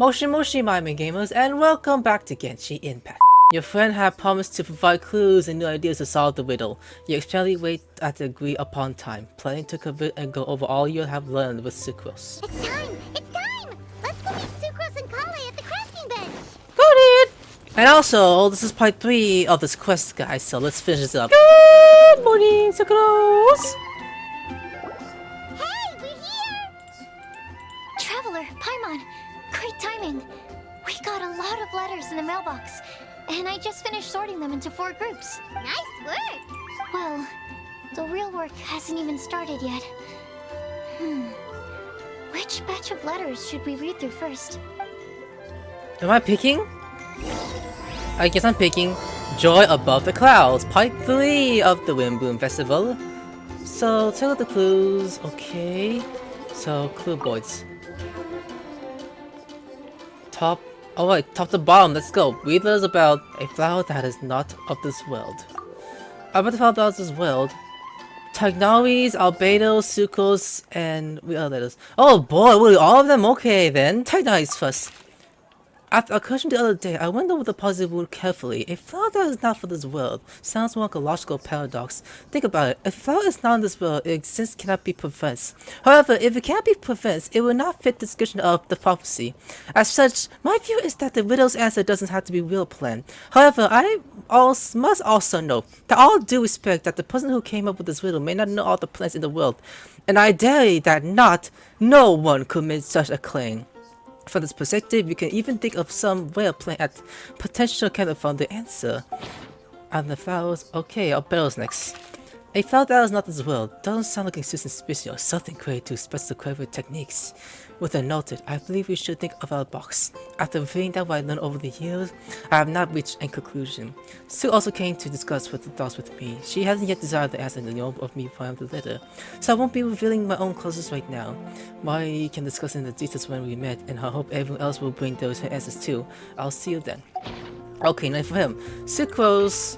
Moshi Moshi Mime Gamers, and welcome back to Genshin Impact. Your friend had promised to provide clues and new ideas to solve the riddle. You expectedly wait at the agreed upon time, planning to commit and go over all you have learned with Sucrose. It's time! It's time! Let's go meet Sucrose and Kale at the crafting bench! Got it! And also, this is part 3 of this quest, guys, so let's finish this up. Good morning, Sucrose! Hey, we're here! Traveler, Paimon, great timing. We got a lot of letters in the mailbox, and I just finished sorting them into 4 groups. Nice work! Well, the real work hasn't even started yet. Which batch of letters should we read through first? Am I picking? I guess I'm picking Joy Above the Clouds, part 3 of the Wind Boom Festival. So, check out the clues. Okay. So, clue boards. Top to bottom, let's go. Read letters about a flower that is not of this world. About the flower that is this world. Tagnaris, Albedo, Sucrose, and what other letters? Oh boy, really, all of them? Okay then. Tagnaris first. After a question the other day, I went over the positive word carefully. A flower that is not for this world sounds more like a logical paradox. Think about it. If a flower is not in this world, its existence cannot be professed. However, if it cannot be professed, it will not fit the description of the prophecy. As such, my view is that the riddle's answer doesn't have to be real planned. However, I must also know that all due respect that the person who came up with this riddle may not know all the plans in the world, and I dare that no one could make such a claim. From this perspective, you can even think of some way of playing at potential candidate from the answer. And the flowers, okay, I'll bells next. A flower that is not this world doesn't sound like a suspicion or something created to express the clever techniques. With a noted, I believe we should think of our box. After reviewing that what I learned over the years, I have not reached a conclusion. Sue also came to discuss with the thoughts with me. She hasn't yet decided the answer in the norm of me finding the letter, so I won't be revealing my own closest right now. We can discuss in the details when we met, and I hope everyone else will bring those answers too. I'll see you then. Okay, now for him. Sucrose.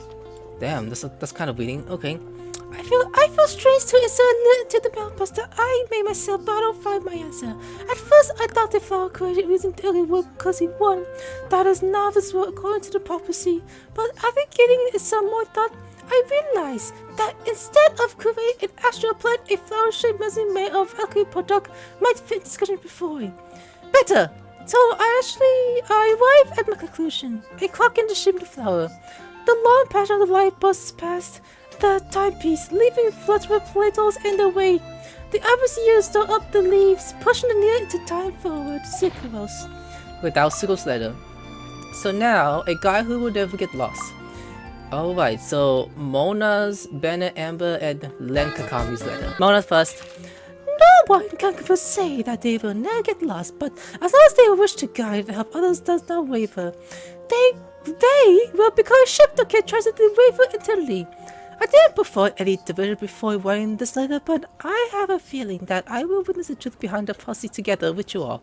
Damn, that's kind of reading. Okay. I feel strange to insert to the mailbox that I made myself, but I don't find my answer. At first, I thought the flower created using the early word because he won. That is not his word according to the prophecy. But after getting some more thought, I realized that instead of creating an astral plant, a flower-shaped resin made of alchemy product might fit discussion before. Better! So I arrived at my conclusion. A clock in the shape of the flower. The long patch of the light busts past the timepiece, leaving floods with petals in the way. The overseers stir up the leaves, pushing the needle into time forward. Sucrose. Without Sucrose letter. So now, a guy who will never get lost. Alright, so Mona's, Bennett, Amber, and Len Kakami's letter. Mona first. No one can say that they will never get lost, but as long as they wish to guide and help others does not waver, they will become a ship that can transit the waver eternally. I didn't prefer any division before writing this letter, but I have a feeling that I will witness the truth behind the prophecy together with you all.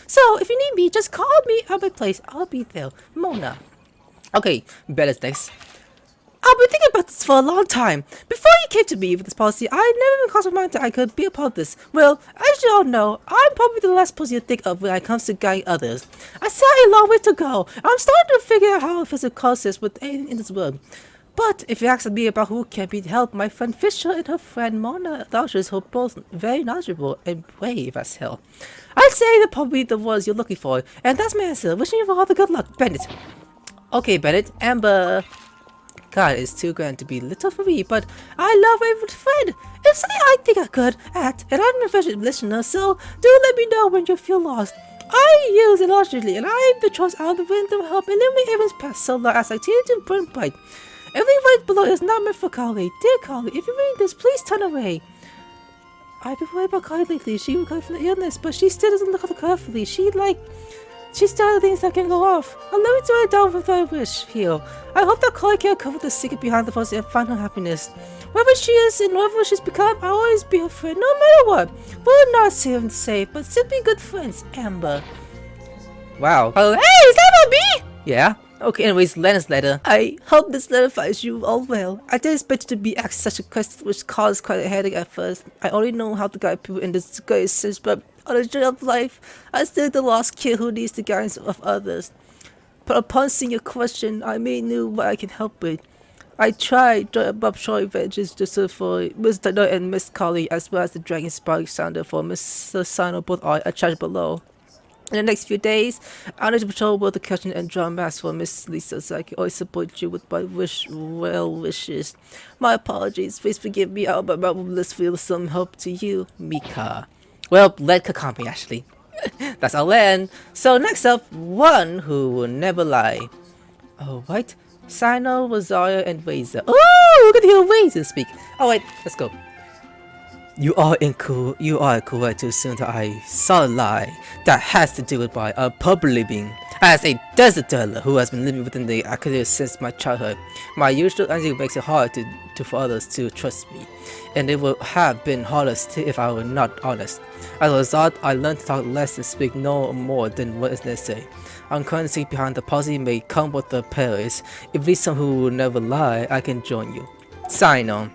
So, if you need me, just call me at my place. I'll be there. Mona. Okay, Bella's next. I've been thinking about this for a long time. Before you came to me with this policy, I never even crossed my mind that I could be a part of this. Well, as you all know, I'm probably the last person you think of when it comes to guiding others. I still have a long way to go. I'm starting to figure out how it fits a process with anything in this world. But if you ask me about who can be helped, my friend Fisher and her friend Mona Dodgers are both very knowledgeable and brave as hell. I'd say they're probably the ones you're looking for, and that's my answer. Wishing you all the good luck, Bennett. Okay, Bennett. Amber. God, it's too grand to be little for me, but I love my friend. It's something I think I could act, and I'm a veteran listener, so do let me know when you feel lost. I use it largely, and I'm the choice out of the wind to help illuminate everyone's path so long as I continue to burn bright. Everything right below is not meant for Carly. Dear Carly, if you read this, please turn away. I've been worried about Carly lately. She recovered from the illness, but she still doesn't look at it carefully. She's still things that can go off. I'll never do it down with my wish here. I hope that Carly can cover the secret behind the force and find her happiness. Wherever she is and whatever she's become, I'll always be her friend, no matter what. We're not safe, but still be good friends, Amber. Wow. Oh, hey, is that about me? Yeah. Okay, anyways, Lena's letter. I hope this letter finds you all well. I didn't expect you to be asked such a question, which caused quite a headache at first. I only know how to guide people in this great sense, but on the journey of life. I'm still the lost kid who needs the guidance of others. But upon seeing your question, I may knew what I can help with. I tried above short adventures just for Miss Dino and Miss Collie, as well as the Dragon Spark Sounder for Mr. Sino, both are attached below. In the next few days, I'll need to patrol both the kitchen and drum mask for Miss Lisa, so I can always support you with my well wishes. My apologies, please forgive me, I'll but let's feel some help to you, Mika. Well, let Kakami actually. That's our land. So next up, one who will never lie. Oh, right. Sino, Rosario, and Wazer. Oh, we're gonna hear Wazer speak. Oh wait, let's go. You are correct to assume that I saw a lie that has to do with my public living. As a desert dweller who has been living within the academy since my childhood, my usual answer makes it hard for others to trust me, and it would have been harder still if I were not honest. As a result, I learned to talk less and speak no more than what is necessary. Uncurrency behind the policy may come with the perils. If there's someone who will never lie, I can join you. Sign on.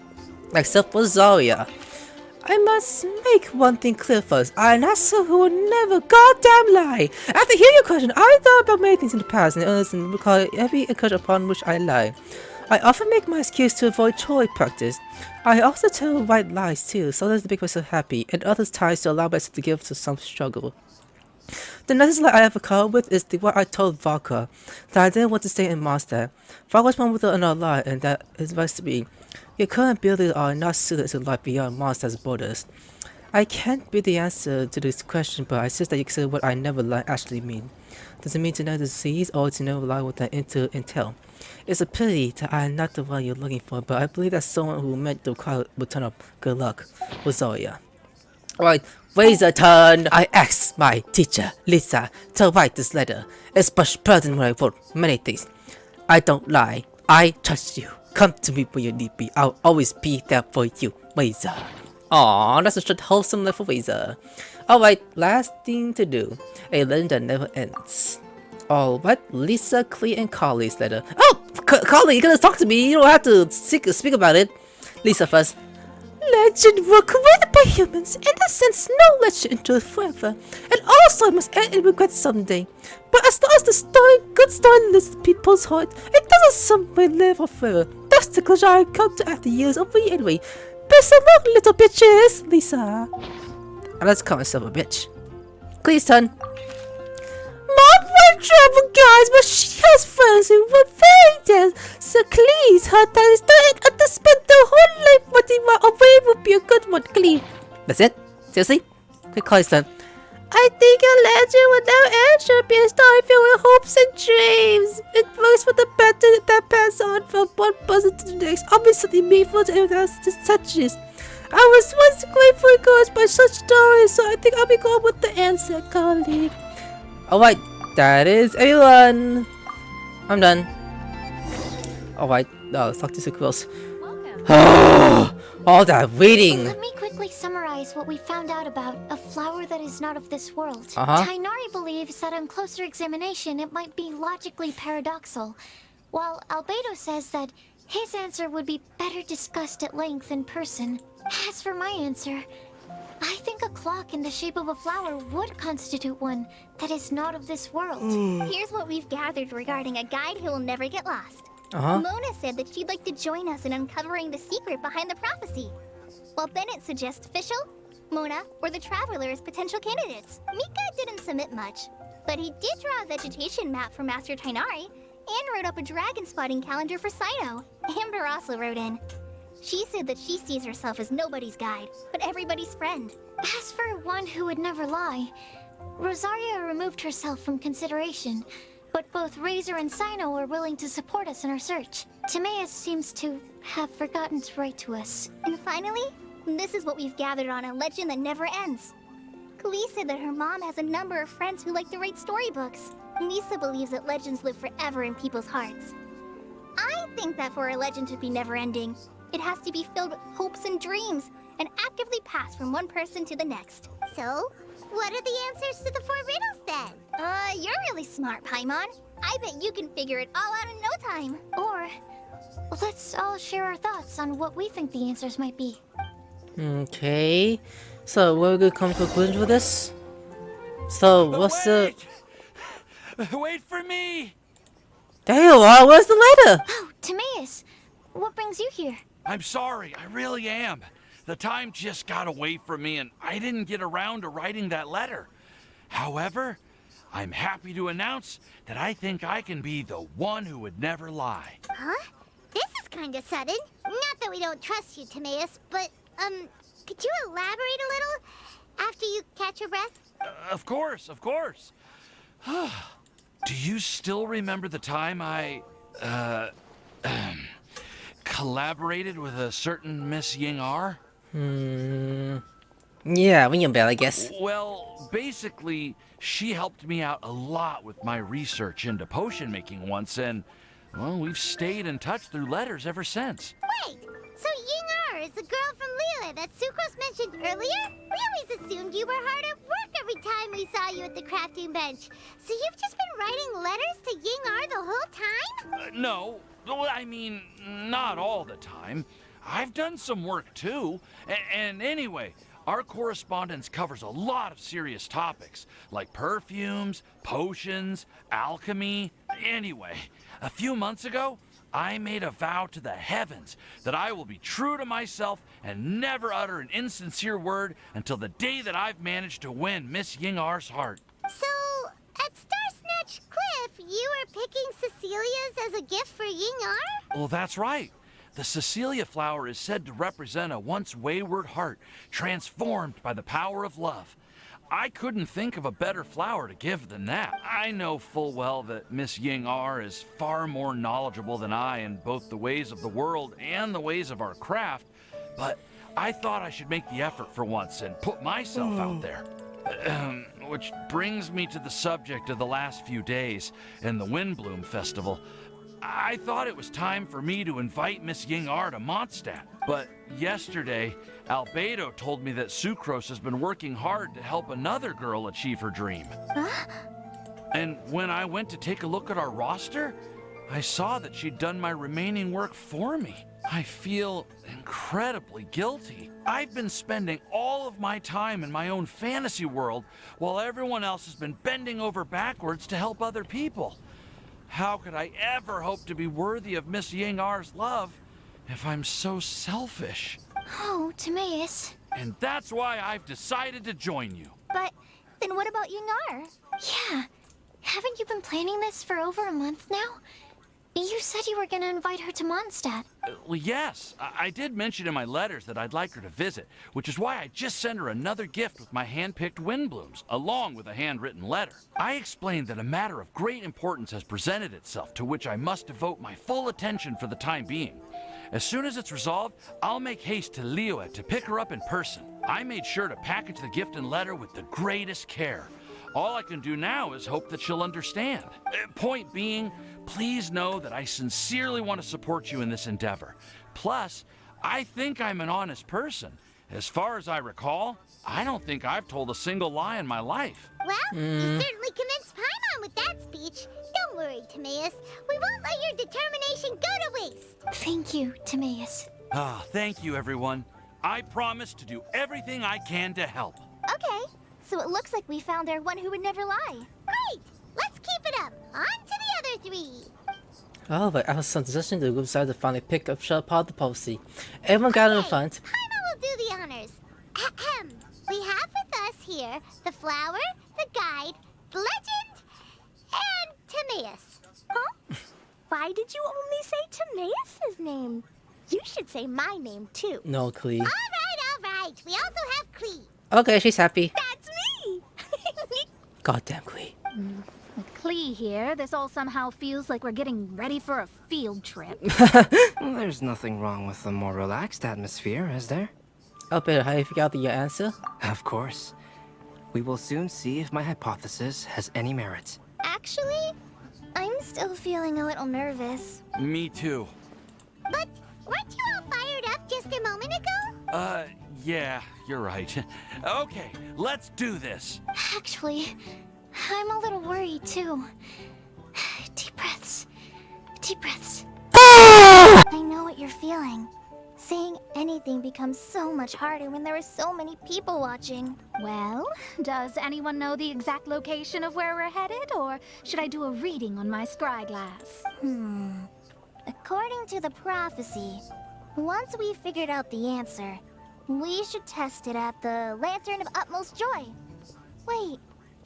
Except for Zarya. I must make one thing clear first. I'm not someone who will never goddamn lie. After hearing your question, I thought about many things in the past and honestly recall every occasion upon which I lie. I often make my excuse to avoid chore practice. I also tell white lies too, sometimes to make myself happy, and other times to allow myself to give to some struggle. The nicest lie I ever caught with is the one I told Vodka, that I didn't want to stay in Mondstadt. Vodka was one with another lie, and that is advice to me. Your current buildings are not suited to life beyond Mondstadt's borders. I can't be the answer to this question, but I insist that you consider what I never lie actually mean. Does it mean to never disease or to never lie with that intel? It's a pity that I am not the one you're looking for, but I believe that someone who meant the crowd will turn up. Good luck, Rosaria. Alright, Wazer turn. I asked my teacher, Lisa, to write this letter. It's much better than when I wrote many things. I don't lie. I trust you. Come to me when you need me. I'll always be there for you, Wazer. Aww, that's a short wholesome letter for Wazer. Alright, last thing to do. A legend that never ends. Alright, Lisa, Clee, and Collie's letter. Oh! Collie, you're gonna talk to me. You don't have to speak about it. Lisa first. Legend were created by humans, in a sense no legend endures forever, and also must end in regret someday. But as long as the good story lives in people's heart, it doesn't some way live or forever. That's the conclusion I come to after years of reading anyway. Best of luck, little bitches, Lisa. And let's call myself a bitch. Please turn. Mom won't travel, guys, but she has friends who were very dead. So please, her dad is dying to spend the whole life wanting my away would be a good one, Clee. That's it? Seriously? Quick call turn. I think a legend without end should be a story filled with hopes and dreams. It works for the better that pass on from one person to the next. Obviously meaningful to everyone else that touches. I was once grateful encouraged by such stories, so I think I'll be going with the answer, Collie. Alright, that is everyone. I'm done. Alright, let's talk to sequels. All that reading. Let me quickly summarize what we found out about a flower that is not of this world. Tainari believes that on closer examination it might be logically paradoxal, while Albedo says that his answer would be better discussed at length in person. As for my answer, I think a clock in the shape of a flower would constitute one that is not of this world. Here's what we've gathered regarding a guide who will never get lost. Mona said that she'd like to join us in uncovering the secret behind the prophecy, while Bennett suggests Fischl, Mona, or the Traveler as potential candidates. Mika didn't submit much, but he did draw a vegetation map for Master Tainari and wrote up a dragon spotting calendar for Sino. Amber also wrote in. She said that she sees herself as nobody's guide, but everybody's friend. As for one who would never lie, Rosaria removed herself from consideration, but both Razor and Sino were willing to support us in our search. Timaeus seems to have forgotten to write to us. And finally, this is what we've gathered on a legend that never ends. Klee said that her mom has a number of friends who like to write storybooks. Misa believes that legends live forever in people's hearts. I think that for a legend to be never-ending, it has to be filled with hopes and dreams, and actively passed from one person to the next. So, what are the answers to the 4 riddles then? You're really smart, Paimon. I bet you can figure it all out in no time. Or, let's all share our thoughts on what we think the answers might be. Okay, so we're gonna come to a conclusion for this. So, what's the... Wait for me! There you are, where's the letter? Oh, Timaeus, what brings you here? I'm sorry, I really am. The time just got away from me and I didn't get around to writing that letter. However, I'm happy to announce that I think I can be the one who would never lie. Huh? This is kind of sudden. Not that we don't trust you, Timaeus, but, could you elaborate a little after you catch your breath? Of course, of course. Do you still remember the time I, collaborated with a certain Miss Ying-R? Yeah, ring a bell, I guess. Well, basically, she helped me out a lot with my research into potion making once, and, well, we've stayed in touch through letters ever since. Wait, so Ying-R is the girl from Liyue that Sucrose mentioned earlier? We always assumed you were hard at work every time we saw you at the crafting bench. So you've just been writing letters to Ying-R the whole time? No, I mean, not all the time. I've done some work too. And anyway, our correspondence covers a lot of serious topics, like perfumes, potions, alchemy. Anyway, a few months ago, I made a vow to the heavens that I will be true to myself and never utter an insincere word until the day that I've managed to win Miss Ying-R's heart. So, at Star Snatch Cliff, you were picking Cecilia's as a gift for Ying-R? Well, that's right. The Cecilia flower is said to represent a once wayward heart, transformed by the power of love. I couldn't think of a better flower to give than that. I know full well that Miss Ying-R is far more knowledgeable than I in both the ways of the world and the ways of our craft, but I thought I should make the effort for once and put myself out there. Which brings me to the subject of the last few days and the Windbloom Festival. I thought it was time for me to invite Miss Ying-R to Mondstadt, but yesterday, Albedo told me that Sucrose has been working hard to help another girl achieve her dream. Huh? And when I went to take a look at our roster, I saw that she'd done my remaining work for me. I feel incredibly guilty. I've been spending all of my time in my own fantasy world while everyone else has been bending over backwards to help other people. How could I ever hope to be worthy of Miss Ying-R's love if I'm so selfish? Oh, Timaeus. And that's why I've decided to join you. But then what about Ying-R? Yeah. Haven't you been planning this for over a month now? You said you were gonna invite her to Mondstadt. Well, yes. I did mention in my letters that I'd like her to visit, which is why I just sent her another gift with my hand-picked Windblooms, along with a handwritten letter. I explained that a matter of great importance has presented itself, to which I must devote my full attention for the time being. As soon as it's resolved, I'll make haste to Liyue to pick her up in person. I made sure to package the gift and letter with the greatest care. All I can do now is hope that she'll understand. Point being, please know that I sincerely want to support you in this endeavor. Plus, I think I'm an honest person. As far as I recall, I don't think I've told a single lie in my life. Well, you certainly convinced Paimon with that speech. Don't worry, Timaeus. We won't let your determination go to waste. Thank you, Timaeus. Thank you, everyone. I promise to do everything I can to help. Okay, so it looks like we found our one who would never lie. Great! Let's keep it up. On to the other three. Oh, but after some suggestion, the group decided to finally pick up shut part of the policy. Everyone got in front. Paimon will do the honors. Ahem. We have with us here the flower, the guide, the legend, and Timaeus. Huh? Why did you only say Timaeus' name? You should say my name too. No, Klee. All right. We also have Klee. Okay, she's happy. That's me! Goddamn Klee. With Klee here, this all somehow feels like we're getting ready for a field trip. There's nothing wrong with a more relaxed atmosphere, is there? Oh, Peter, how do you figure out your answer? Of course. We will soon see if my hypothesis has any merit. Actually, I'm still feeling a little nervous. Me too. But weren't you all fired up just a moment ago? Yeah, you're right. Okay, let's do this. Actually, I'm a little worried too. Deep breaths. Deep breaths. I know what you're feeling. Saying anything becomes so much harder when there are so many people watching. Well, does anyone know the exact location of where we're headed, or should I do a reading on my scry glass? According to the prophecy, once we've figured out the answer, we should test it at the Lantern of Utmost Joy. Wait,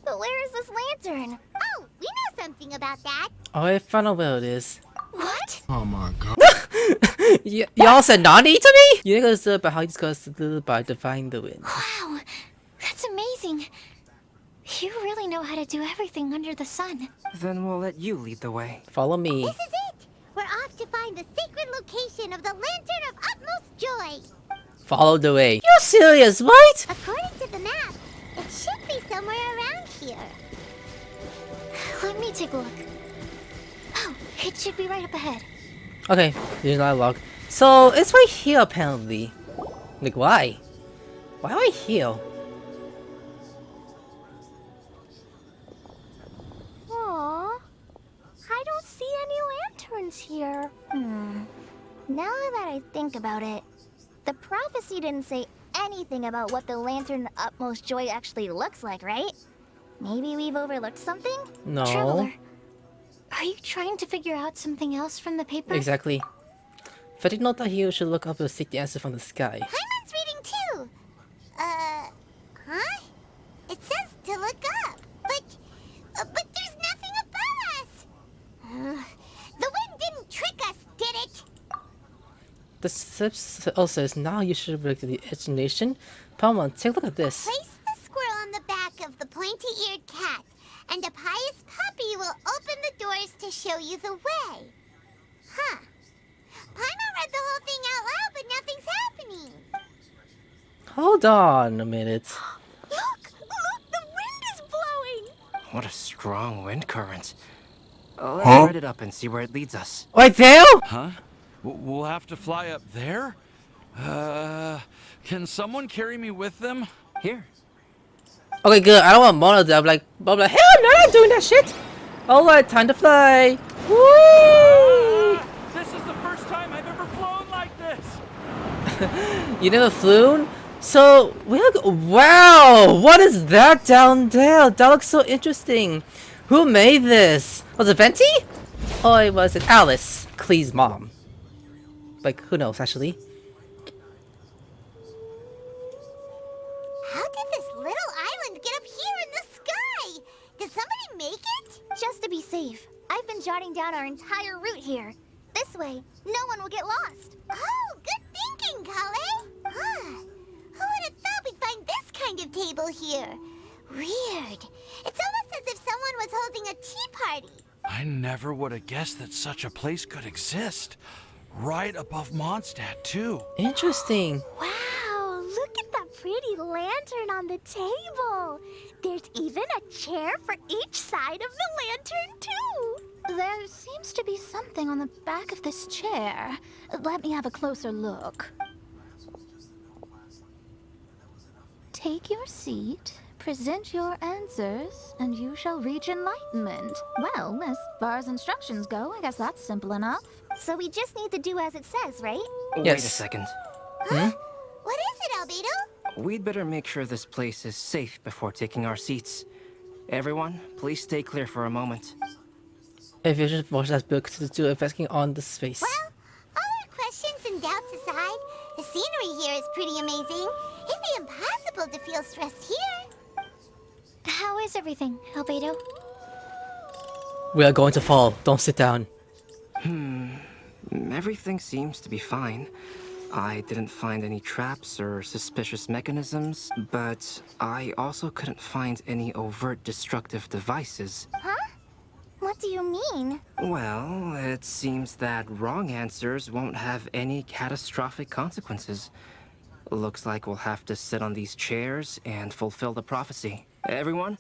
but where is this lantern? Oh, we know something about that. Oh, I found out where it is. What? Oh my god. Y'all said Nani to me? You think it's about how you discussed it by defying the wind. Wow, that's amazing. You really know how to do everything under the sun. Then we'll let you lead the way. Follow me. This is it. We're off to find the sacred location of the Lantern of Utmost Joy. Follow the way. You're serious, right? According to the map, it should be somewhere around here. Let me take a look. Oh, it should be right up ahead. Okay, there's not a log. So, it's right here apparently. Like, why? Why am I here? Aww, I don't see any lanterns here. Now that I think about it, the prophecy didn't say anything about what the Lantern of Utmost Joy actually looks like, right? Maybe we've overlooked something? No. Traveler, are you trying to figure out something else from the paper? Exactly. If I did not that you should look up and seek the answer from the sky. Paimon's reading too. Huh? It says to look up, but there's nothing above us. The wind didn't trick us, did it? The steps also says now you should break the imagination. Palmon, take a look at this. Place the squirrel on the back of the pointy-eared cat, and a pious puppy will open the doors to show you the way. Huh. Paimon read the whole thing out loud, but nothing's happening. Hold on a minute. Look, the wind is blowing! What a strong wind current. Let's ride it up and see where it leads us. Right there? Huh? We'll have to fly up there? Can someone carry me with them? Here. Okay, good. I don't want Mona to. I'm like, hell no, I'm not doing that shit. Alright, time to fly. Woo! This is the first time I've ever flown like this. You never flew? So, wow, what is that down there? That looks so interesting. Who made this? Was it Venti? Or was it Alice, Clee's mom? Like, who knows, actually? How did this little island get up here in the sky? Did somebody make it? Just to be safe, I've been jotting down our entire route here. This way, no one will get lost. Oh, good thinking, Kale. Huh. Who would have thought we'd find this kind of table here? Weird. It's almost as if someone was holding a tea party. I never would have guessed that such a place could exist. Right above Mondstadt, too. Interesting. Wow, look at that pretty lantern on the table. There's even a chair for each side of the lantern, too. There seems to be something on the back of this chair. Let me have a closer look. Take your seat, present your answers, and you shall reach enlightenment. Well, as far as instructions go, I guess that's simple enough. So we just need to do as it says, right? Wait a Yes. second. Huh? What is it, Albedo? We'd better make sure this place is safe before taking our seats. Everyone, please stay clear for a moment. A vision force has built to investing on the space. Well, all our questions and doubts aside, the scenery here is pretty amazing. It'd be impossible to feel stressed here. How is everything, Albedo? We are going to fall. Don't sit down. Everything seems to be fine. I didn't find any traps or suspicious mechanisms, but I also couldn't find any overt destructive devices. What do you mean? Well, it seems that wrong answers won't have any catastrophic consequences. Looks like we'll have to sit on these chairs and fulfill the prophecy. Everyone,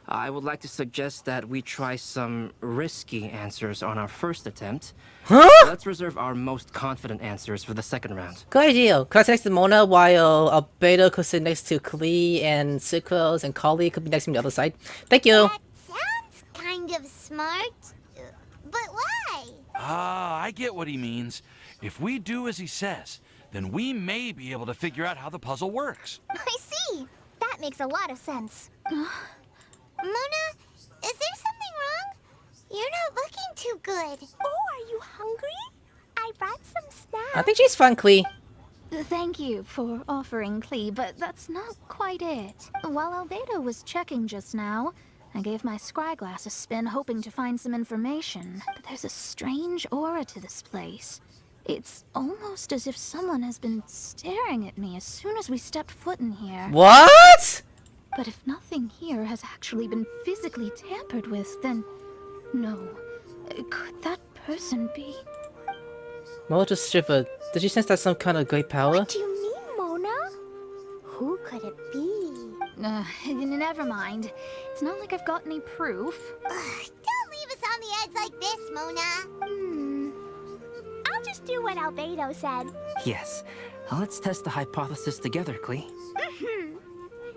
I would like to suggest that we try some risky answers on our first attempt. Huh? Let's reserve our most confident answers for the second round. Good idea. Could I sit next to Mona while Albedo could sit next to Klee and Sucrose and Kali could be next to me on the other side? Thank you. That sounds kind of smart. But why? Ah, I get what he means. If we do as he says, then we may be able to figure out how the puzzle works. I see. That makes a lot of sense. Mona, is there something wrong? You're not looking too good. Oh, are you hungry? I brought some snacks. I think she's fun, Klee. Thank you for offering, Klee, but that's not quite it. While Albedo was checking just now, I gave my scryglass a spin hoping to find some information. But there's a strange aura to this place. It's almost as if someone has been staring at me as soon as we stepped foot in here. What? But if nothing here has actually been physically tampered with, then no. Could that person be? Mo just shivered. Did she sense that some kind of great power? What do you mean, Mona? Who could it be? Never mind. It's not like I've got any proof. Don't leave us on the edge like this, Mona. I'll just do what Albedo said. Yes. Let's test the hypothesis together, Klee.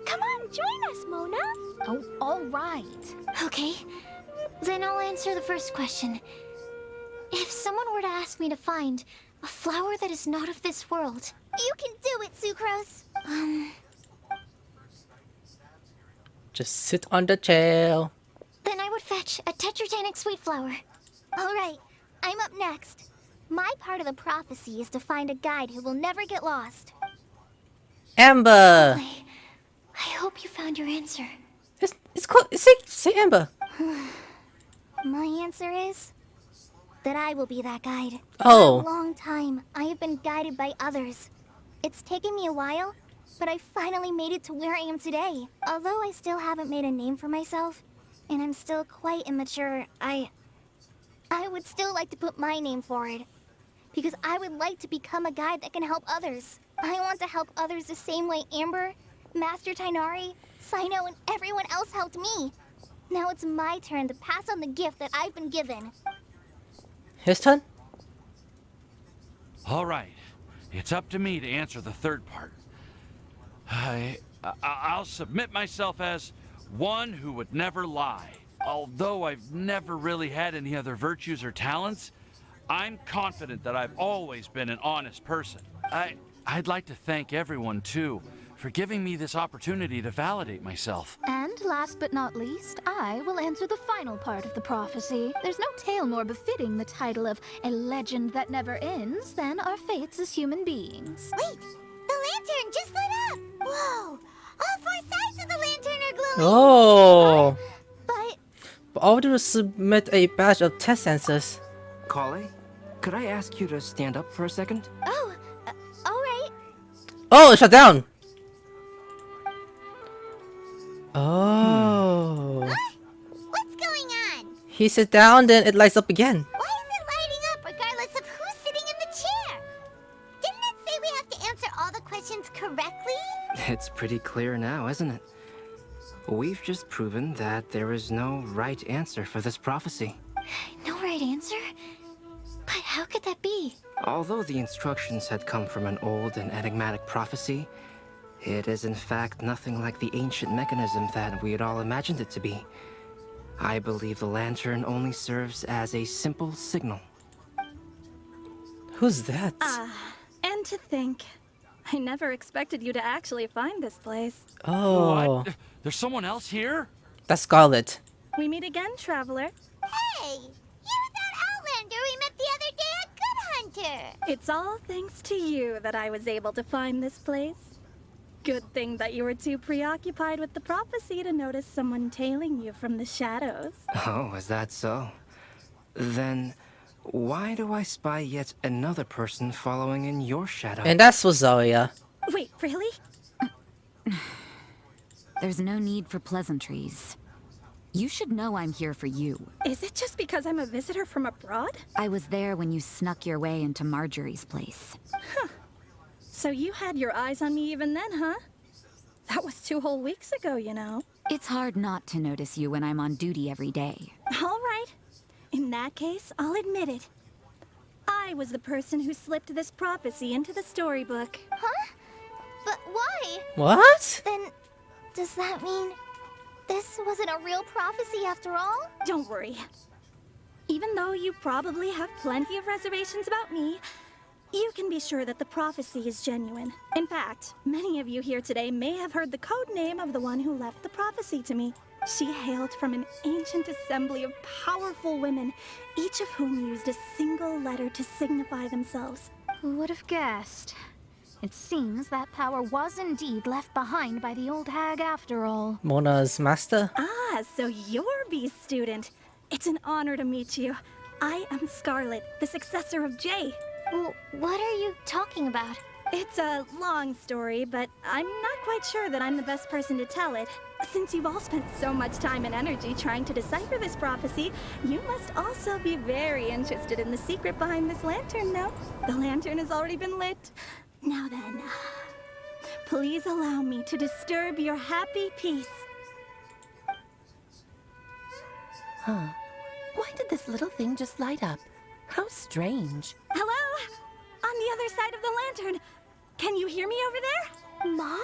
Come on, join us, Mona. Oh, all right. Okay, then I'll answer the first question. If someone were to ask me to find a flower that is not of this world... You can do it, Sucrose. Just sit on the chair. Then I would fetch a tetragenic sweet flower. All right, I'm up next. My part of the prophecy is to find a guide who will never get lost. Amber! I hope you found your answer. It's called... Say Amber. My answer is that I will be that guide. Oh. For a long time, I have been guided by others. It's taken me a while, but I finally made it to where I am today. Although I still haven't made a name for myself, and I'm still quite immature, I would still like to put my name forward. Because I would like to become a guide that can help others. I want to help others the same way Amber, Master Tainari, Sino, and everyone else helped me. Now it's my turn to pass on the gift that I've been given. His turn? All right. It's up to me to answer the third part. I'll submit myself as one who would never lie. Although I've never really had any other virtues or talents, I'm confident that I've always been an honest person. I'd like to thank everyone, too, for giving me this opportunity to validate myself. And last but not least, I will answer the final part of the prophecy. There's no tale more befitting the title of a legend that never ends than our fates as human beings. Wait, the lantern just lit up. Whoa, all four sides of the lantern are glowing. Oh. But all we do is submit a batch of test answers. Kale, could I ask you to stand up for a second? all right. Oh, it shut down. Oh. What's going on? He sits down, then it lights up again. Why is it lighting up regardless of who's sitting in the chair? Didn't it say we have to answer all the questions correctly? It's pretty clear now, isn't it? We've just proven that there is no right answer for this prophecy. No right answer? But how could that be? Although the instructions had come from an old and enigmatic prophecy, it is in fact nothing like the ancient mechanism that we had all imagined it to be. I believe the lantern only serves as a simple signal. Who's that? And to think, I never expected you to actually find this place. Oh. What? There's someone else here? That's Scarlet. We meet again, traveler. Hey, you're that Outlander we met the other day at Good Hunter. It's all thanks to you that I was able to find this place. Good thing that you were too preoccupied with the prophecy to notice someone tailing you from the shadows. Oh, is that so? Then, why do I spy yet another person following in your shadow? And that's for Zarya. Wait, really? There's no need for pleasantries. You should know I'm here for you. Is it just because I'm a visitor from abroad? I was there when you snuck your way into Marjorie's place. So you had your eyes on me even then, huh? That was 2 whole weeks ago, you know. It's hard not to notice you when I'm on duty every day. All right. In that case, I'll admit it. I was the person who slipped this prophecy into the storybook. Huh? But why? What? Then, does that mean this wasn't a real prophecy after all? Don't worry. Even though you probably have plenty of reservations about me, You can be sure that the prophecy is genuine. In fact, many of you here today may have heard the code name of the one who left the prophecy to me. She hailed from an ancient assembly of powerful women, each of whom used a single letter to signify themselves. Who would have guessed? It seems that power was indeed left behind by the old hag after all. Mona's master? Ah, so you're B's student. It's an honor to meet you. I am Scarlet, the successor of Jay. Well, what are you talking about? It's a long story, but I'm not quite sure that I'm the best person to tell it. Since you've all spent so much time and energy trying to decipher this prophecy, you must also be very interested in the secret behind this lantern, no? The lantern has already been lit. Now then, please allow me to disturb your happy peace. Huh. Why did this little thing just light up? How strange. Hello? On the other side of the lantern. Can you hear me over there? Mom?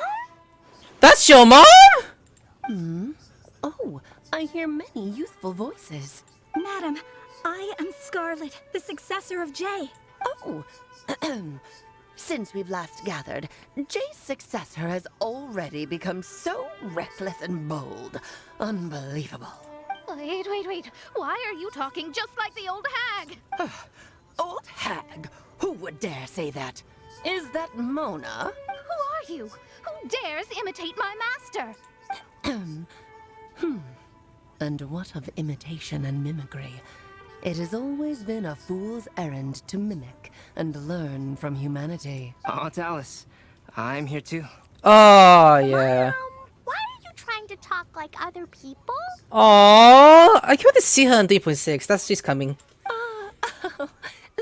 That's your mom? Oh, I hear many youthful voices. Madam, I am Scarlet, the successor of Jay. Oh, since we've last gathered, Jay's successor has already become so reckless and bold. Unbelievable. Wait. Why are you talking just like the old hag? Old hag? Who would dare say that? Is that Mona? Who are you? Who dares imitate my master? And what of imitation and mimicry? It has always been a fool's errand to mimic and learn from humanity. Oh, it's Alice. I'm here too. Oh, yeah. Why are you trying to talk like other people? Oh, I can't wait to see her in 3.6. That's she's coming.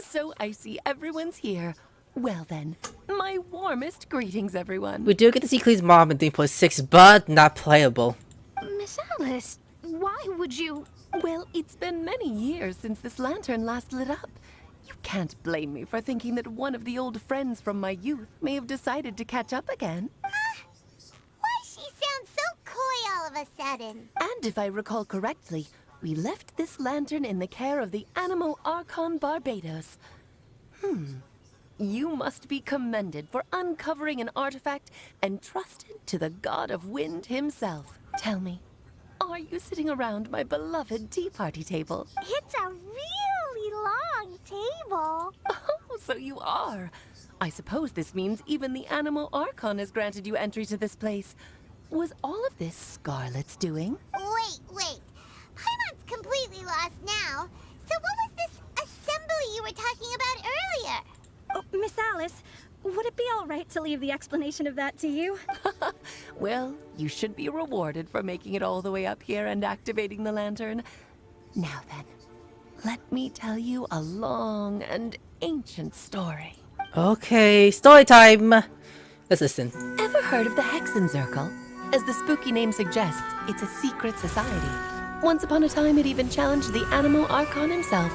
So I see everyone's here. Well then, my warmest greetings, everyone. We do get to see Klee's mom in 3.6, but not playable. Miss Alice, why would you... Well, it's been many years since this lantern last lit up. You can't blame me for thinking that one of the old friends from my youth may have decided to catch up again. Why she sounds so coy all of a sudden? And if I recall correctly, we left this lantern in the care of the Animo Archon Barbados. You must be commended for uncovering an artifact entrusted to the god of wind himself. Tell me, are you sitting around my beloved tea party table? It's a really long table. Oh, so you are. I suppose this means even the Animo Archon has granted you entry to this place. Was all of this Scarlet's doing? Wait. Paimon's completely lost now. So what was this assembly you were talking about earlier? Oh, Miss Alice, would it be all right to leave the explanation of that to you? Well, you should be rewarded for making it all the way up here and activating the lantern. Now then, let me tell you a long and ancient story. Okay, story time. Let's listen. Ever heard of the Hexenzirkel? As the spooky name suggests, it's a secret society. Once upon a time, it even challenged the Animo Archon himself.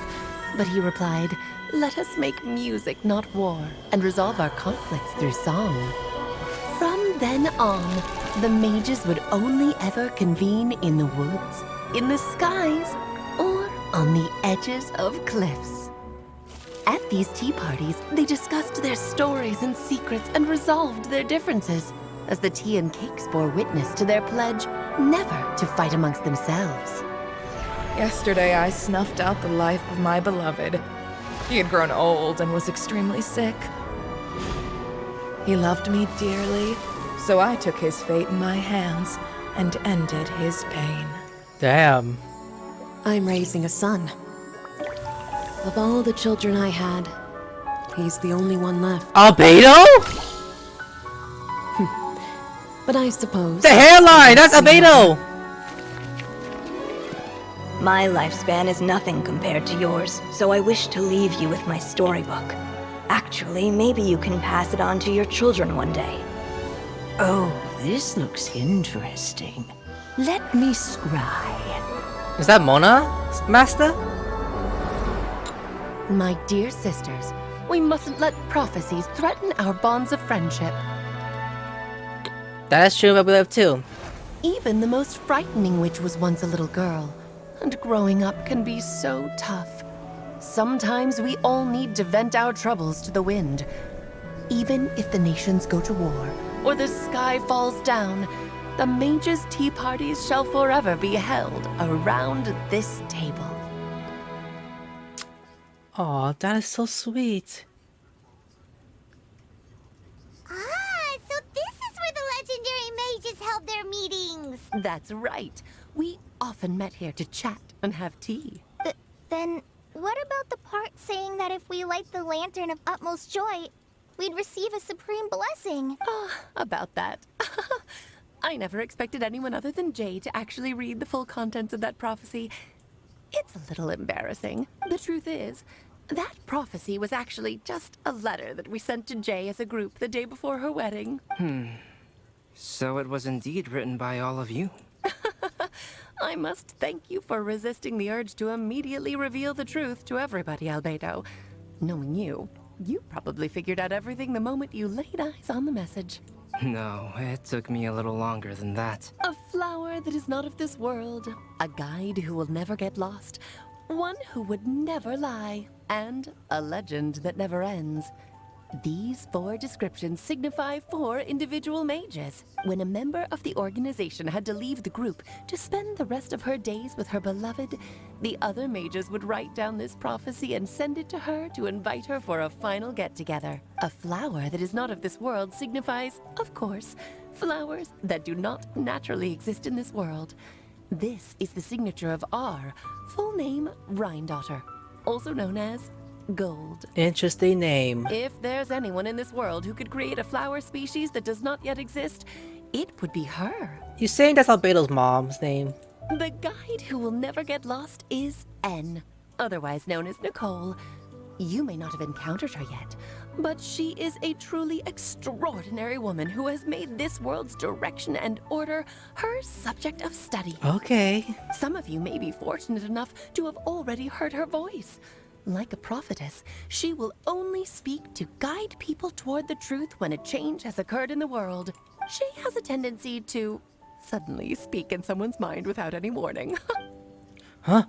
But he replied, "Let us make music, not war, and resolve our conflicts through song." From then on, the mages would only ever convene in the woods, in the skies, or on the edges of cliffs. At these tea parties, they discussed their stories and secrets and resolved their differences, as the tea and cakes bore witness to their pledge never to fight amongst themselves. Yesterday, I snuffed out the life of my beloved. He had grown old and was extremely sick. He loved me dearly, so I took his fate in my hands and ended his pain. Damn. I'm raising a son. Of all the children I had, he's the only one left. Albedo? But I suppose... The hairline! That's Albedo! My lifespan is nothing compared to yours, so I wish to leave you with my storybook. Actually, maybe you can pass it on to your children one day. Oh, this looks interesting. Let me scry. Is that Mona, Master? My dear sisters, we mustn't let prophecies threaten our bonds of friendship. That's true, I believe too. Even the most frightening witch was once a little girl, and growing up can be so tough. Sometimes we all need to vent our troubles to the wind. Even if the nations go to war, or the sky falls down, the mages' tea parties shall forever be held around this table. Aw, that is so sweet. Ah, so this is where the legendary mages held their meetings. That's right. We often met here to chat and have tea. Then, what about the part saying that if we light the lantern of utmost joy, we'd receive a supreme blessing? About that. I never expected anyone other than Jay to actually read the full contents of that prophecy. It's a little embarrassing. The truth is, that prophecy was actually just a letter that we sent to Jay as a group the day before her wedding. So it was indeed written by all of you. I must thank you for resisting the urge to immediately reveal the truth to everybody, Albedo. Knowing you, you probably figured out everything the moment you laid eyes on the message. No, it took me a little longer than that. A flower that is not of this world, a guide who will never get lost, one who would never lie, and a legend that never ends. These 4 descriptions signify 4 individual mages. When a member of the organization had to leave the group to spend the rest of her days with her beloved, the other mages would write down this prophecy and send it to her to invite her for a final get-together. A flower that is not of this world signifies, of course, flowers that do not naturally exist in this world. This is the signature of our full name, Rhine-daughter, also known as Gold. Interesting name. If there's anyone in this world who could create a flower species that does not yet exist, it would be her. You saying that's Albedo's mom's name? The guide who will never get lost is N, otherwise known as Nicole. You may not have encountered her yet, but she is a truly extraordinary woman who has made this world's direction and order her subject of study. Okay. Some of you may be fortunate enough to have already heard her voice. Like a prophetess, she will only speak to guide people toward the truth when a change has occurred in the world. She has a tendency to suddenly speak in someone's mind without any warning. Huh?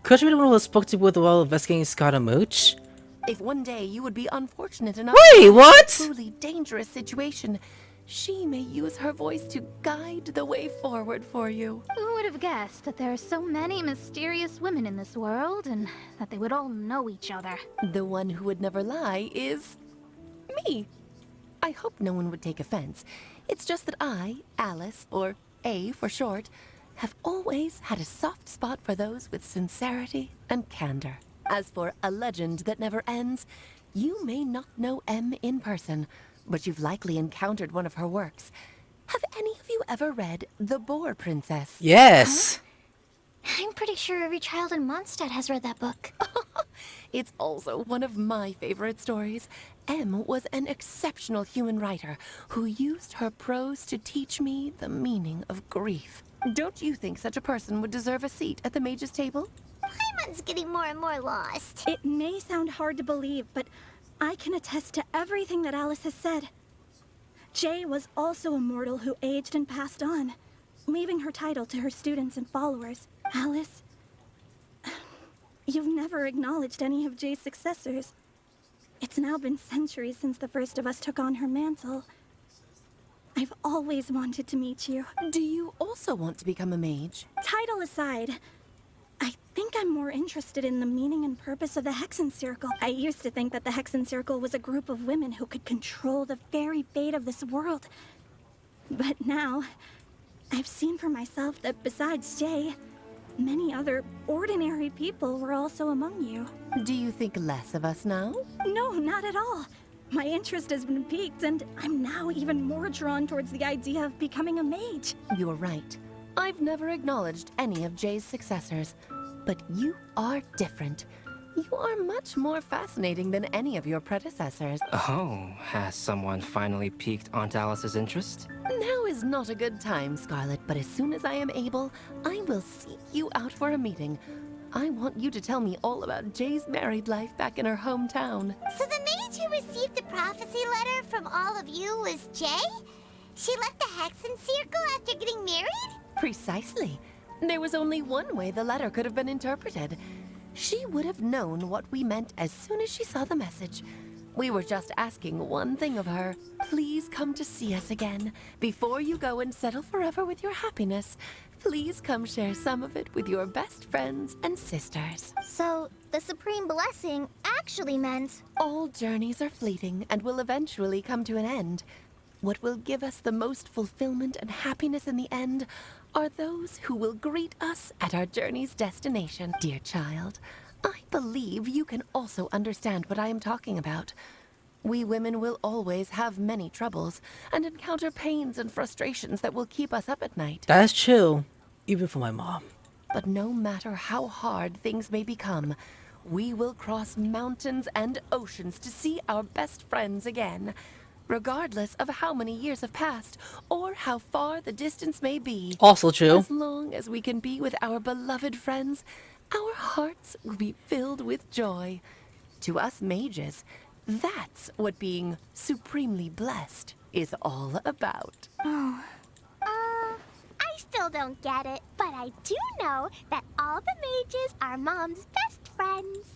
Could she be the one who spoke to with while investigating Scott and Mooch? If one day you would be unfortunate enough Wait, to what? a truly dangerous situation, she may use her voice to guide the way forward for you. Who would have guessed that there are so many mysterious women in this world and that they would all know each other? The one who would never lie is me. I hope no one would take offense. It's just that I, Alice, or A for short, have always had a soft spot for those with sincerity and candor. As for a legend that never ends, you may not know M in person, but you've likely encountered one of her works. Have any of you ever read The Boar Princess? Yes. Huh? I'm pretty sure every child in Mondstadt has read that book. It's also one of my favorite stories. M was an exceptional human writer who used her prose to teach me the meaning of grief. Don't you think such a person would deserve a seat at the mage's table? Paimon's getting more and more lost. It may sound hard to believe, but I can attest to everything that Alice has said. Jay was also a mortal who aged and passed on, leaving her title to her students and followers. Alice, you've never acknowledged any of Jay's successors. It's now been centuries since the first of us took on her mantle. I've always wanted to meet you. Do you also want to become a mage? Title aside, I think I'm more interested in the meaning and purpose of the Hexen Circle. I used to think that the Hexen Circle was a group of women who could control the very fate of this world. But now, I've seen for myself that besides Jay, many other ordinary people were also among you. Do you think less of us now? No, not at all. My interest has been piqued, and I'm now even more drawn towards the idea of becoming a mage. You're right. I've never acknowledged any of Jay's successors, but you are different. You are much more fascinating than any of your predecessors. Oh, has someone finally piqued Aunt Alice's interest? Now is not a good time, Scarlet, but as soon as I am able, I will seek you out for a meeting. I want you to tell me all about Jay's married life back in her hometown. So the mage who received the prophecy letter from all of you was Jay? She left the Hexen Circle after getting married? Precisely. There was only one way the letter could have been interpreted. She would have known what we meant as soon as she saw the message. We were just asking one thing of her. Please come to see us again. Before you go and settle forever with your happiness, please come share some of it with your best friends and sisters. So, the Supreme Blessing actually meant... All journeys are fleeting and will eventually come to an end. What will give us the most fulfillment and happiness in the end are those who will greet us at our journey's destination. Dear child, I believe you can also understand what I am talking about. We women will always have many troubles and encounter pains and frustrations that will keep us up at night. That's true, even for my mom. But no matter how hard things may become, we will cross mountains and oceans to see our best friends again. Regardless of how many years have passed, or how far the distance may be. Also true. As long as we can be with our beloved friends, our hearts will be filled with joy. To us mages, that's what being supremely blessed is all about. I still don't get it, but I do know that all the mages are Mom's best friends.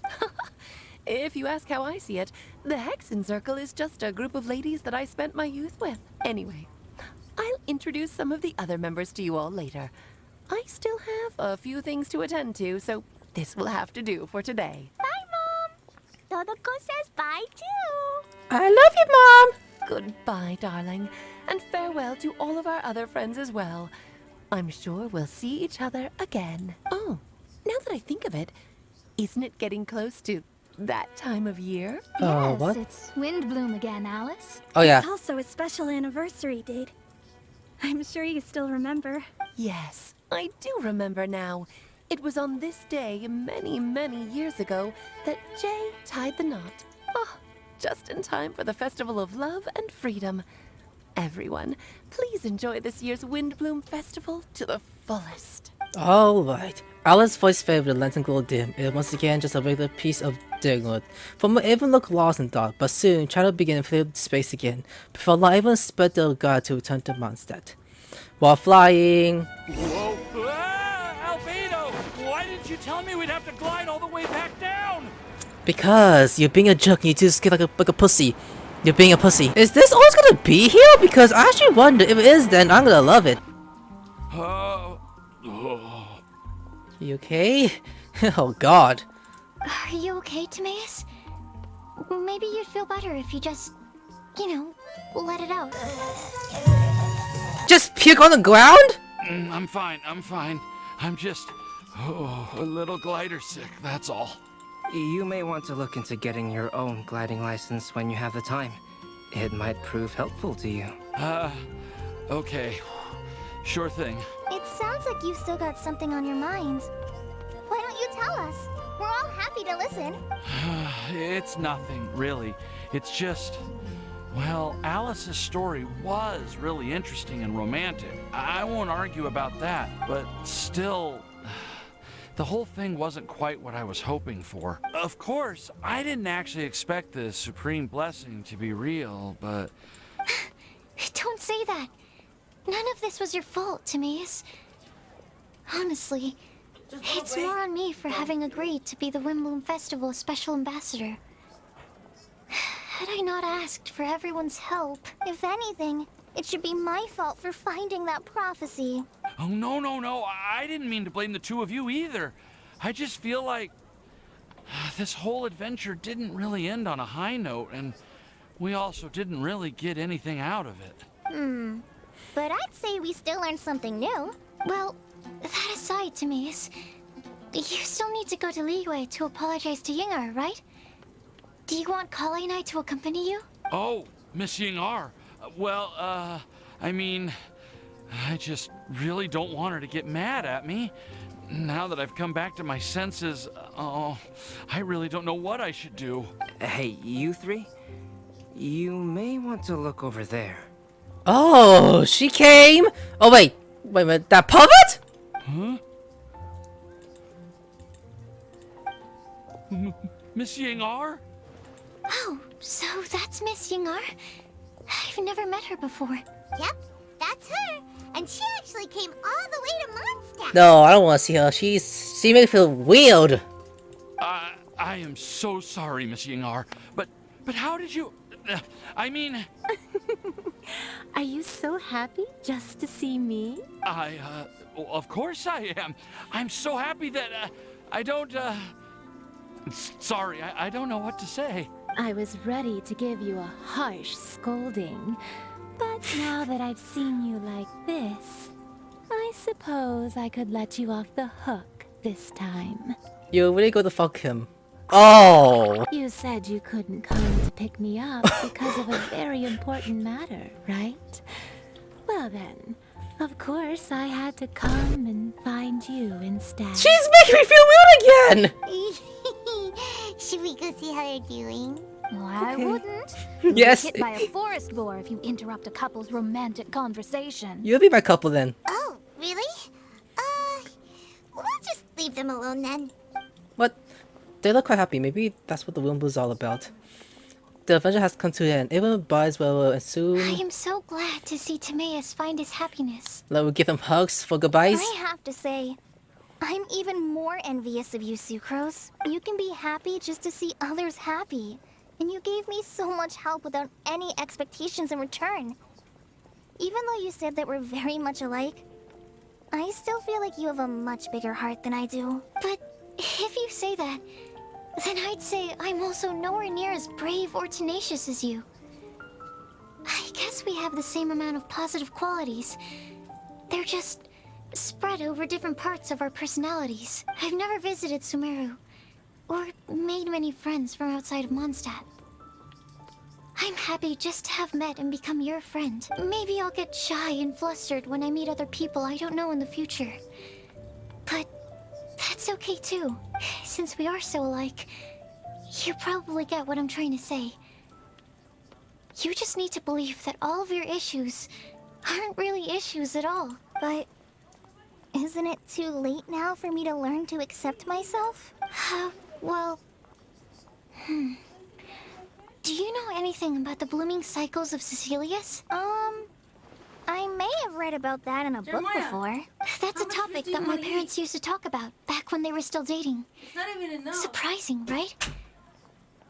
If you ask how I see it, the Hexen Circle is just a group of ladies that I spent my youth with. Anyway, I'll introduce some of the other members to you all later. I still have a few things to attend to, so this will have to do for today. Bye, Mom. Todoko says bye, too. I love you, Mom. Goodbye, darling, and farewell to all of our other friends as well. I'm sure we'll see each other again. Oh, now that I think of it, isn't it getting close to that time of year? Yes, what? it's Windbloom again, Alice. Oh, yeah. It's also a special anniversary date. I'm sure you still remember. Yes, I do remember now. It was on this day, many, many years ago, that Jay tied the knot. Oh, just in time for the Festival of Love and Freedom. Everyone, please enjoy this year's Windbloom Festival to the fullest. Alright. Alice's voice favorite lantern glow dim. It was once again just a regular piece of dirt. For even looked lost in thought, but soon Shadow began to fill space again, before Liven spread their guard to return to Mondstadt. While flying... Whoa! Ah, Albedo! Why didn't you tell me we'd have to glide all the way back down? Because you're being a jerk and you just get like a pussy. You're being a pussy. Is this always gonna be here? Because I actually wonder if it is, then I'm gonna love it. You okay? Oh god. Are you okay, Timaeus? Maybe you'd feel better if you just, you know, let it out. Just puke on the ground? I'm fine, I'm just a little glider sick, that's all. You may want to look into getting your own gliding license when you have the time. It might prove helpful to you. Okay. Sure thing. It sounds like you've still got something on your mind. Why don't you tell us? We're all happy to listen. It's nothing, really. It's just... Well, Alice's story was really interesting and romantic. I won't argue about that, but still... The whole thing wasn't quite what I was hoping for. Of course, I didn't actually expect the Supreme Blessing to be real, but... Don't say that. None of this was your fault, Timaeus. Honestly, it's more on me for having agreed to be the Windbloom Festival Special Ambassador. Had I not asked for everyone's help... If anything, it should be my fault for finding that prophecy. Oh, no. I didn't mean to blame the two of you either. I just feel like... this whole adventure didn't really end on a high note, and we also didn't really get anything out of it. But I'd say we still learned something new. Well, that aside, Timaeus, you still need to go to Liyue to apologize to Yingar, right? Do you want Kale and I to accompany you? Oh, Miss Yingar. Well, I mean... I just really don't want her to get mad at me. Now that I've come back to my senses, I really don't know what I should do. Hey, you three? You may want to look over there. Oh, she came? Oh, wait a minute, that puppet? Huh? Miss Yingar? Oh, so that's Miss Yingar? I've never met her before. Yep, that's her. And she actually came all the way to Mondstadt. No, I don't want to see her. She makes me feel weird. I am so sorry, Miss Yingar, but how did you... I mean... Are you so happy just to see me? Of course I am. I'm so happy that, I don't, sorry, I don't know what to say. I was ready to give you a harsh scolding, but now that I've seen you like this, I suppose I could let you off the hook this time. You really go to fuck him. Oh! You said you couldn't come to pick me up because of a very important matter, right? Well then, of course I had to come and find you instead. She's making me feel weird again! Should we go see how they're doing? Well, I wouldn't. Yes. You'll get hit by a forest boar if you interrupt a couple's romantic conversation. You'll be my couple then. Oh, really? We'll just leave them alone then. What? They look quite happy. Maybe that's what the Wimble is all about. The adventure has come to an end. Everyone buys well and soon... I am so glad to see Timaeus find his happiness. Let me give them hugs for goodbyes. I have to say, I'm even more envious of you, Sucrose. You can be happy just to see others happy. And you gave me so much help without any expectations in return. Even though you said that we're very much alike, I still feel like you have a much bigger heart than I do. But if you say that, then I'd say I'm also nowhere near as brave or tenacious as you. I guess we have the same amount of positive qualities. They're just spread over different parts of our personalities. I've never visited Sumeru, or made many friends from outside of Mondstadt. I'm happy just to have met and become your friend. Maybe I'll get shy and flustered when I meet other people I don't know in the future. But that's okay too. Since we are so alike, you probably get what I'm trying to say. You just need to believe that all of your issues aren't really issues at all. But isn't it too late now for me to learn to accept myself? Well... Do you know anything about the blooming cycles of Cecilius? I may have read about that in a book before. That's a topic that my parents used to talk about back when they were still dating. It's not even enough. Surprising, right?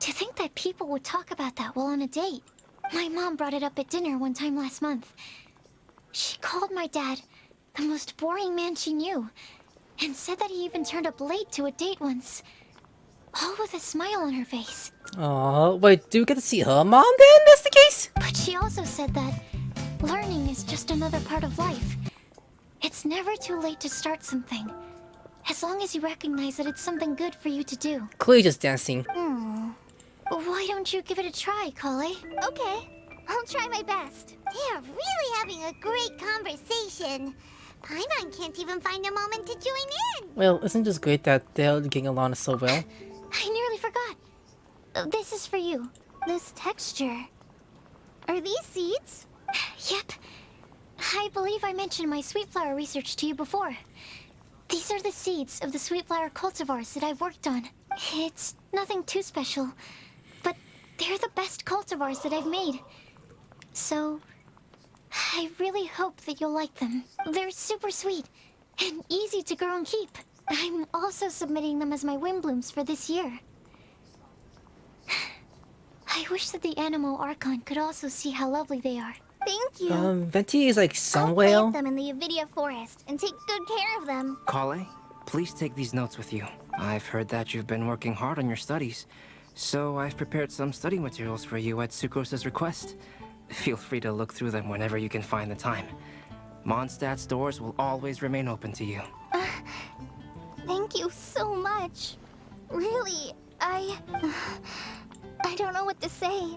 To think that people would talk about that while on a date. My mom brought it up at dinner one time last month. She called my dad the most boring man she knew, and said that he even turned up late to a date once. All with a smile on her face. Oh, wait, do you get to see her mom then? That's the case? But she also said that learning is just another part of life. It's never too late to start something, as long as you recognize that it's something good for you to do. Chloe just dancing. Why don't you give it a try, Kale? Okay, I'll try my best. They're really having a great conversation. Paimon can't even find a moment to join in. Well, isn't it just great that they're getting along so well? I nearly forgot. This is for you. This texture. Are these seeds? Yep. I believe I mentioned my sweet flower research to you before. These are the seeds of the sweet flower cultivars that I've worked on. It's nothing too special, but they're the best cultivars that I've made. So, I really hope that you'll like them. They're super sweet and easy to grow and keep. I'm also submitting them as my wind blooms for this year. I wish that the Animo Archon could also see how lovely they are. Thank you. Venti is like some I'll whale. plant them in the NVIDIA forest and take good care of them. Kale, please take these notes with you. I've heard that you've been working hard on your studies, so I've prepared some study materials for you at Sucrose's request. Feel free to look through them whenever you can find the time. Mondstadt's doors will always remain open to you. Thank you so much. Really, I don't know what to say.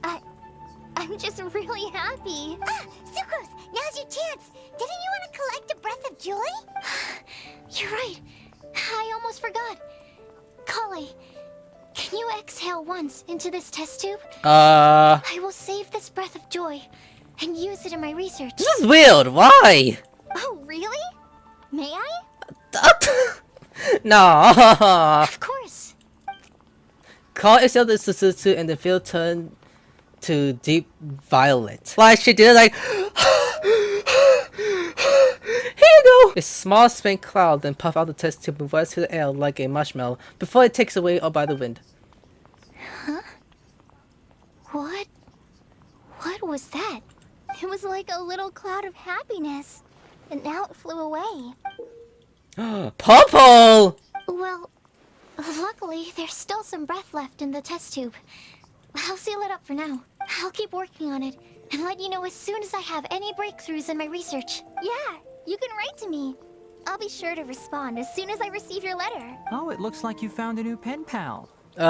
I'm just really happy. Sucrose, now's your chance. Didn't you want to collect a breath of joy? You're right. I almost forgot. Kale, can you exhale once into this test tube? I will save this breath of joy and use it in my research. This is weird. Why? Oh, really? May I? No. Of course. Call exhale this to and the field turn to deep violet. Like she did, like he you go! A small spin cloud then puff out the test tube and rise to the air like a marshmallow before it takes away all by the wind. Huh? What was that? It was like a little cloud of happiness. And now it flew away. Purple! Well, luckily, there's still some breath left in the test tube. I'll seal it up for now. I'll keep working on it and let you know as soon as I have any breakthroughs in my research. Yeah, you can write to me. I'll be sure to respond as soon as I receive your letter. Oh, it looks like you found a new pen pal. Hey,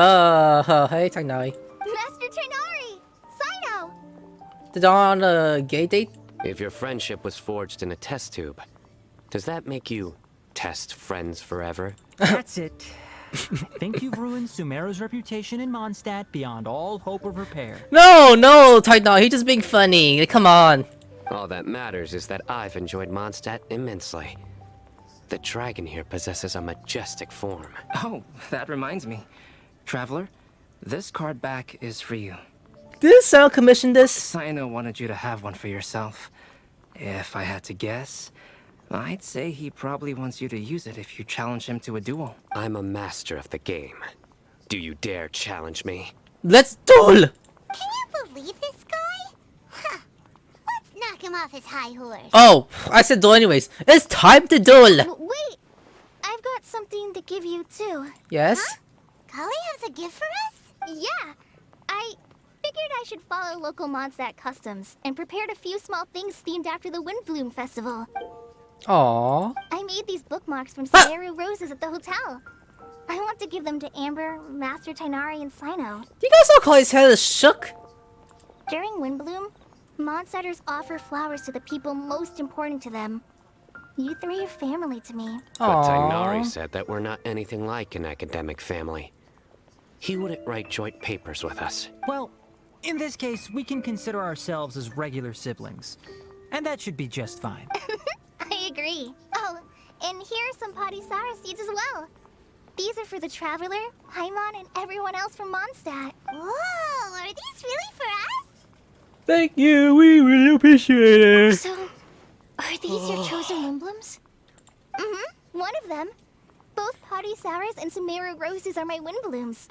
Tainari. Master Tainari! Sino! Did on a gay date? If your friendship was forged in a test tube, does that make you test friends forever? That's it. I think you've ruined Sumeru's reputation in Mondstadt beyond all hope of repair. No, Tainari, he's just being funny. Come on. All that matters is that I've enjoyed Mondstadt immensely. The dragon here possesses a majestic form. Oh, that reminds me. Traveler, this card back is for you. Did Sino commission this? Sino wanted you to have one for yourself. If I had to guess, I'd say he probably wants you to use it if you challenge him to a duel. I'm a master of the game. Do you dare challenge me? Let's duel! Can you believe this guy? Huh. Let's knock him off his high horse. Oh, I said duel anyways. It's time to duel! Wait! I've got something to give you too. Yes? Huh? Kali has a gift for us? Yeah! I figured I should follow local Mondstadt customs and prepared a few small things themed after the Windbloom Festival. Aww. I made these bookmarks from Sumeru roses at the hotel. I want to give them to Amber, Master Tainari, and Sino. Do you guys all call his head is shook? During Windbloom, Mondstadters offer flowers to the people most important to them. You three are family to me. But Tainari said that we're not anything like an academic family. He wouldn't write joint papers with us. Well, in this case, we can consider ourselves as regular siblings. And that should be just fine. I agree. Oh, and here are some Padisara seeds as well. These are for the Traveler, Paimon, and everyone else from Mondstadt. Whoa, are these really for us? Thank you, we really appreciate it. So, are these your chosen Windblooms? Mm-hmm, one of them. Both Padisaras and Sumeru roses are my Windblooms.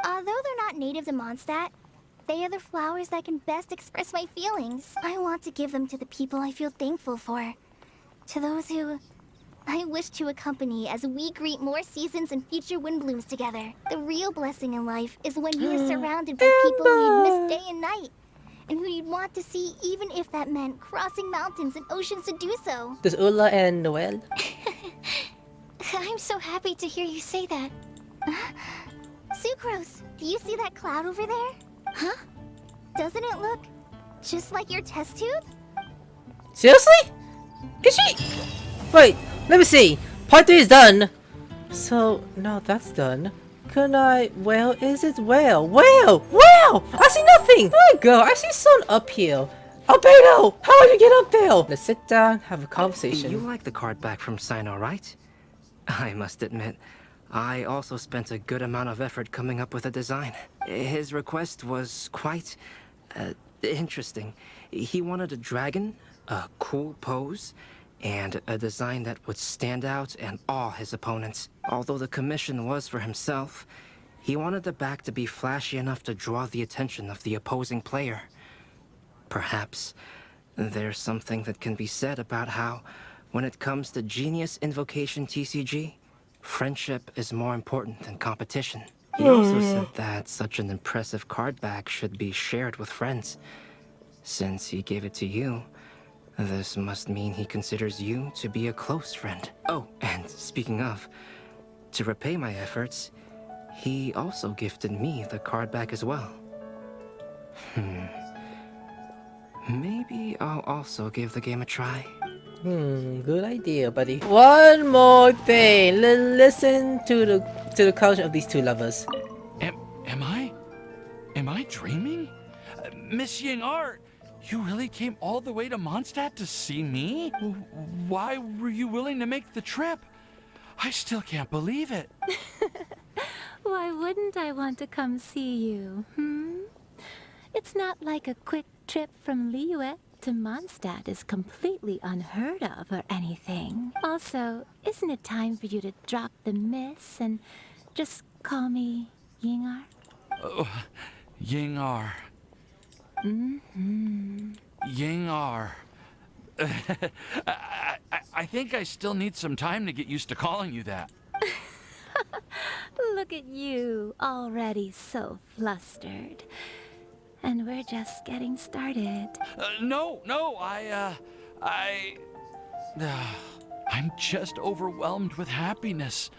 Although they're not native to Mondstadt, they are the flowers that can best express my feelings. I want to give them to the people I feel thankful for. To those who I wish to accompany as we greet more seasons and future Windblooms together. The real blessing in life is when you are surrounded by people who you'd miss day and night, and who you'd want to see even if that meant crossing mountains and oceans to do so. Does Ula and Noel? I'm so happy to hear you say that. Sucrose, do you see that cloud over there? Huh? Doesn't it look just like your test tube? Seriously? Is she? Wait, let me see. Part 3 is done. So, now that's done. Can I? Well, is it well? Well! I see nothing! There I go, I see sun up here. Albedo! How did you get up there? Let's sit down, have a conversation. You like the card back from Sino, right? I must admit, I also spent a good amount of effort coming up with a design. His request was quite interesting. He wanted a dragon, a cool pose, and a design that would stand out and awe his opponents. Although the commission was for himself, he wanted the back to be flashy enough to draw the attention of the opposing player. Perhaps there's something that can be said about how, when it comes to Genius Invocation TCG, friendship is more important than competition. He also said that such an impressive card back should be shared with friends. Since he gave it to you, this must mean he considers you to be a close friend. Oh, and speaking of, to repay my efforts, he also gifted me the card back as well. Maybe I'll also give the game a try. Good idea, buddy. One more thing. Listen to the culture of these two lovers. Am I dreaming? Miss Ying-Art, you really came all the way to Mondstadt to see me? Why were you willing to make the trip? I still can't believe it. Why wouldn't I want to come see you, It's not like a quick trip from Liyue to Mondstadt is completely unheard of or anything. Also, isn't it time for you to drop the miss and just call me Yingar? Oh, Yingar. Yingar. I think I still need some time to get used to calling you that. Look at you, already so flustered. And we're just getting started. No, I'm just overwhelmed with happiness.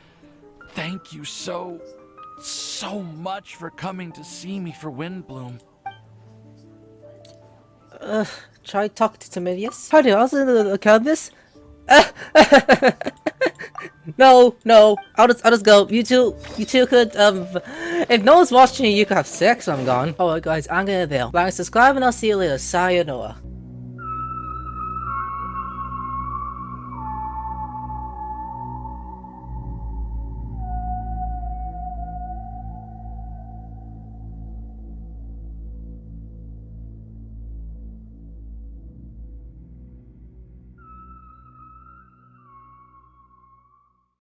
Thank you so much for coming to see me for Windbloom. Try talk to Timidius. Pardon, I was in the account this. No, I'll just go. You two could, if no one's watching you could have sex when I'm gone. Alright guys, I'm gonna bail. Like and subscribe and I'll see you later. Sayonara.